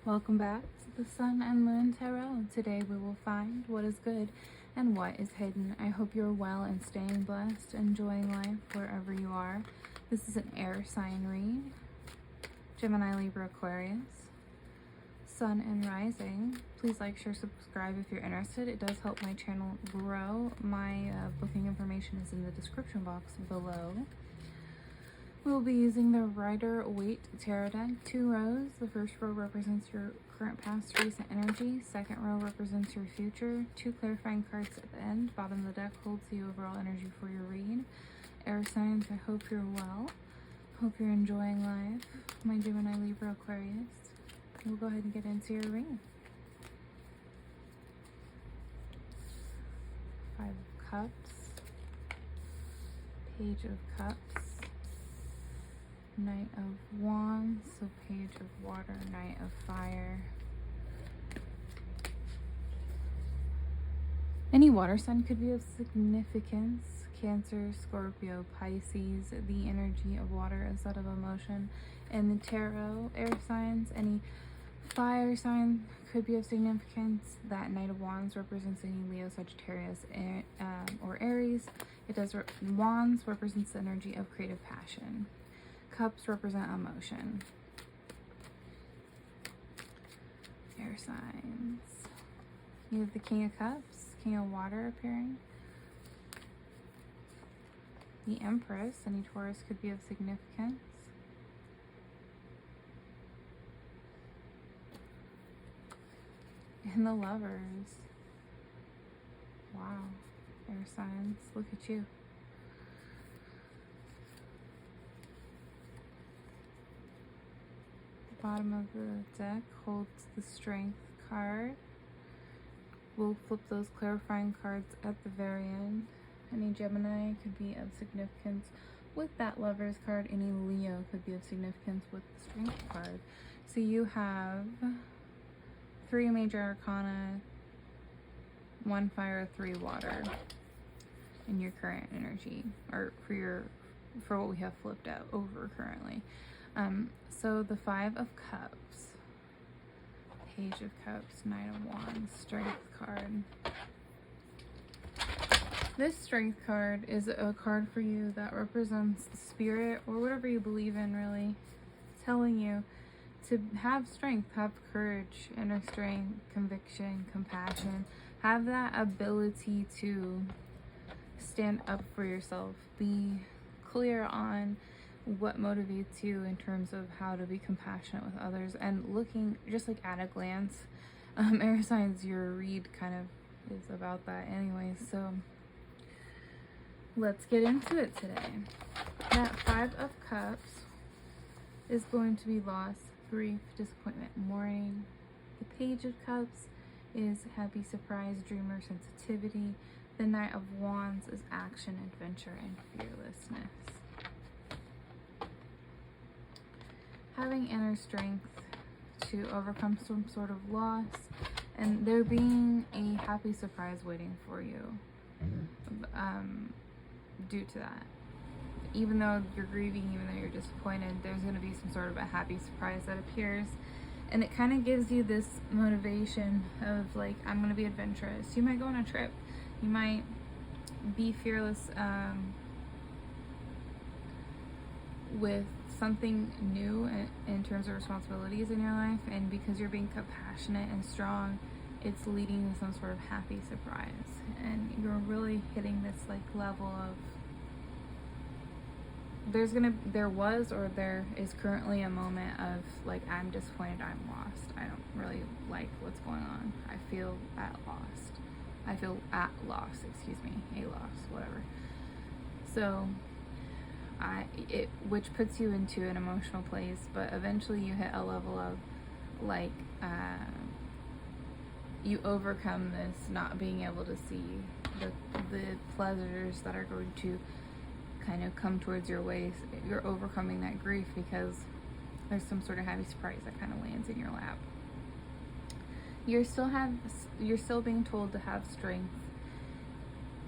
Welcome back to the Sun and Moon Tarot. Today we will find what is good and what is hidden. I hope you're well and staying blessed, enjoying life wherever you are. This is an air sign read. Gemini, Libra, Aquarius. Sun and Rising. Please like, share, subscribe if you're interested. It does help my channel grow. My booking information is in the description box below. We'll be using the Rider-Waite Tarot deck. 2 rows. The first row represents your current, past, recent energy. Second row represents your future. 2 clarifying cards at the end. Bottom of the deck holds the overall energy for your read. Air signs, I hope you're well. Hope you're enjoying life. My Gemini, Libra, Aquarius. We'll go ahead and get into your read. 5 of Cups. Page of Cups. Knight of Wands, so Page of Water, Knight of Fire. Any water sign could be of significance. Cancer, Scorpio, Pisces. The energy of water is that of emotion. In the tarot, air signs, any fire sign could be of significance. That Knight of Wands represents any Leo, Sagittarius, or Aries. Wands represents the energy of creative passion. Cups represent emotion. Air signs. You have the King of Cups, King of Water appearing. The Empress, any Taurus could be of significance. And the Lovers. Wow. Air signs, look at you. Bottom of the deck holds the Strength card. We'll flip those clarifying cards at the very end. Any Gemini could be of significance with that Lovers card. Any Leo could be of significance with the Strength card. So you have 3 major arcana, 1 fire, 3 water in your current energy, or for what we have flipped out over currently. So the 5 of Cups, Page of Cups, Knight of Wands, Strength card. This Strength card is a card for you that represents the spirit, or whatever you believe in, really, telling you to have strength, have courage, inner strength, conviction, compassion, have that ability to stand up for yourself, be clear on what motivates you in terms of how to be compassionate with others, and looking just like at a glance. Air signs, your read kind of is about that anyway, so let's get into it today. That 5 of Cups is going to be loss, grief, disappointment, mourning. The Page of Cups is happy, surprise, dreamer, sensitivity. The Knight of Wands is action, adventure, and fearlessness. Having inner strength to overcome some sort of loss, and there being a happy surprise waiting for you due to that. Even though you're grieving, even though you're disappointed, there's going to be some sort of a happy surprise that appears, and it kind of gives you this motivation of like, I'm going to be adventurous. You might go on a trip, you might be fearless with something new in terms of responsibilities in your life, and because you're being compassionate and strong, it's leading to some sort of happy surprise, and you're really hitting this like level of there is currently a moment of like, I'm disappointed, I'm lost, I don't really like what's going on, I feel at loss, whatever. So which puts you into an emotional place, but eventually you hit a level of like you overcome this not being able to see the pleasures that are going to kind of come towards your ways. You're overcoming that grief because there's some sort of happy surprise that kind of lands in your lap. You're still being told to have strength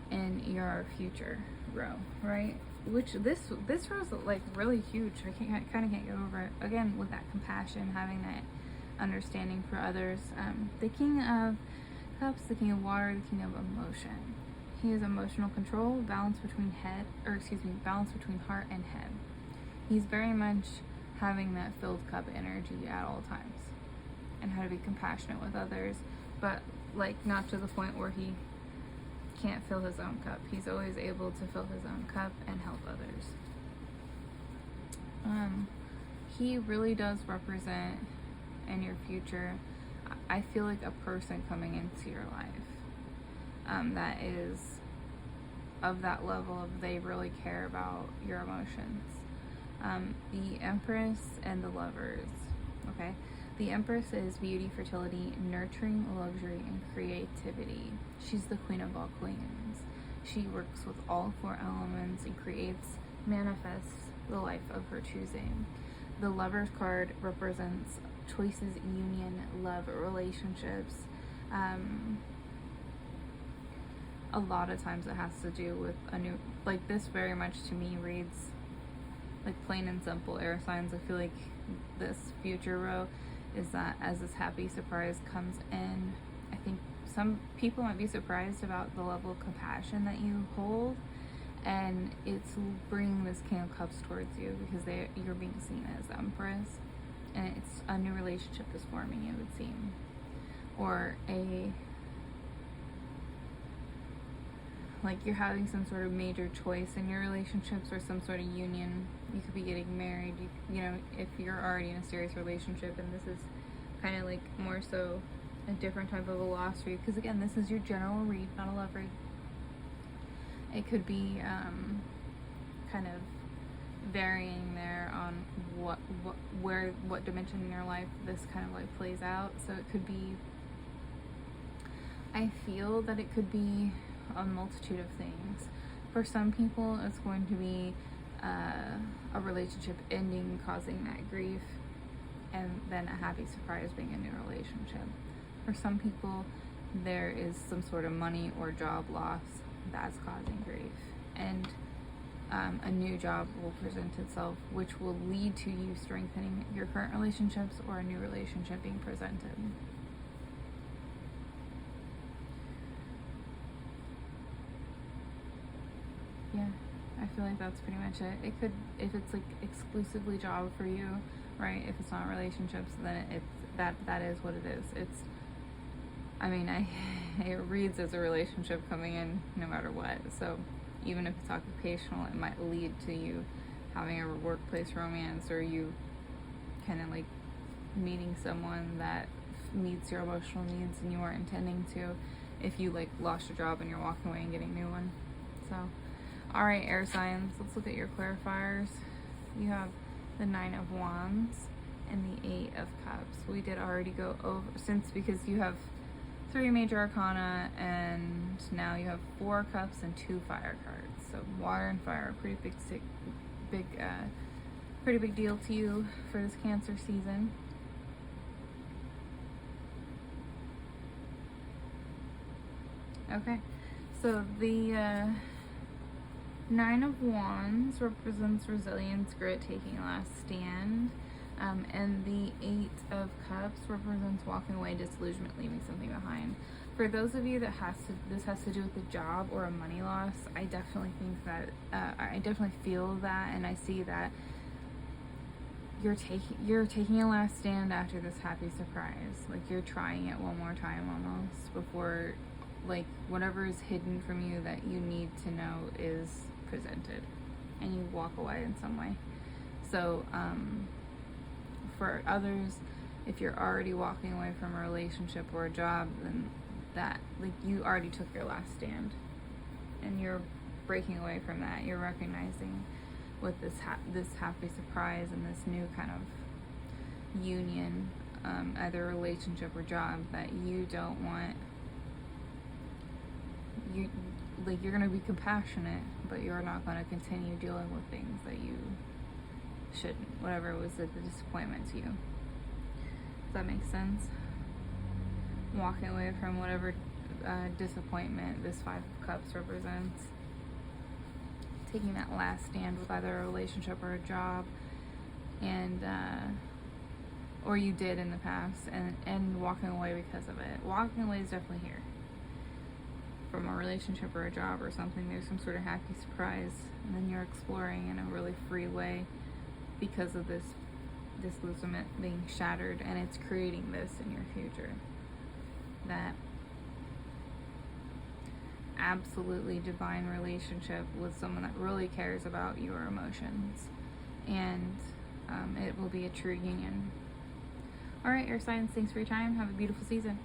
in your future row, right? Which this row is like really huge. I kind of can't get over it. Again, with that compassion, having that understanding for others. The King of Cups, the King of Water, the King of Emotion. He is emotional control, balance between balance between heart and head. He's very much having that filled cup energy at all times, and how to be compassionate with others, but like not to the point where he can't fill his own cup. He's always able to fill his own cup and help others. He really does represent in your future, I feel like a person coming into your life that is of that level of they really care about your emotions. The Empress and the Lovers. Okay, the Empress is beauty, fertility, nurturing, luxury, and creativity. She's the queen of all queens. She works with all four elements and manifests the life of her choosing. The Lovers card represents choices, union, love, relationships. A lot of times it has to do with a new, like this very much to me reads like plain and simple air signs. I feel like this future row is that as this happy surprise comes in, I think some people might be surprised about the level of compassion that you hold, and it's bringing this King of Cups towards you because you're being seen as Empress, and it's a new relationship is forming, it would seem, or like you're having some sort of major choice in your relationships or some sort of union. You could be getting married, you know, if you're already in a serious relationship, and this is kind of like more so a different type of a loss read, because again, this is your general read, not a love read. It could be kind of varying there on what dimension in your life this kind of like plays out. So it could be, I feel that it could be a multitude of things. For some people, it's going to be a relationship ending, causing that grief, and then a happy surprise being a new relationship. For some people, there is some sort of money or job loss that's causing grief, and a new job will present itself, which will lead to you strengthening your current relationships or a new relationship being presented. Yeah, I feel like that's pretty much it. It could, if it's like exclusively job for you, right? If it's not relationships, then that is what it is. It's, I mean, it reads as a relationship coming in no matter what. So even if it's occupational, it might lead to you having a workplace romance, or you kind of like meeting someone that meets your emotional needs and you weren't intending to, if you like lost your job and you're walking away and getting a new one. So alright, air signs, let's look at your clarifiers. You have the 9 of Wands and the 8 of Cups. We did already go over, because you have 3 major arcana, and now you have 4 cups and 2 fire cards. So water and fire are pretty big deal to you for this Cancer season. Okay, so the 9 of Wands represents resilience, grit, taking a last stand. And the 8 of Cups represents walking away, disillusionment, leaving something behind. For those of you that this has to do with a job or a money loss, I definitely think that, I definitely feel that, and I see that you're taking a last stand after this happy surprise. Like you're trying it one more time almost before, like whatever is hidden from you that you need to know is presented, and you walk away in some way. So, for others, if you're already walking away from a relationship or a job, then that, like, you already took your last stand and you're breaking away from that. You're recognizing with this happy surprise and this new kind of union, either relationship or job, that you don't want, you're going to be compassionate, but you're not going to continue dealing with things that you shouldn't, whatever was a disappointment to you. Does that make sense? Walking away from whatever disappointment this 5 of Cups represents. Taking that last stand with either a relationship or a job, and or you did in the past, and walking away because of it. Walking away is definitely here. From a relationship or a job or something, there's some sort of happy surprise, and then you're exploring in a really free way because of this disillusionment being shattered, and it's creating this in your future. That absolutely divine relationship with someone that really cares about your emotions, and it will be a true union. All right, air signs, thanks for your time. Have a beautiful season.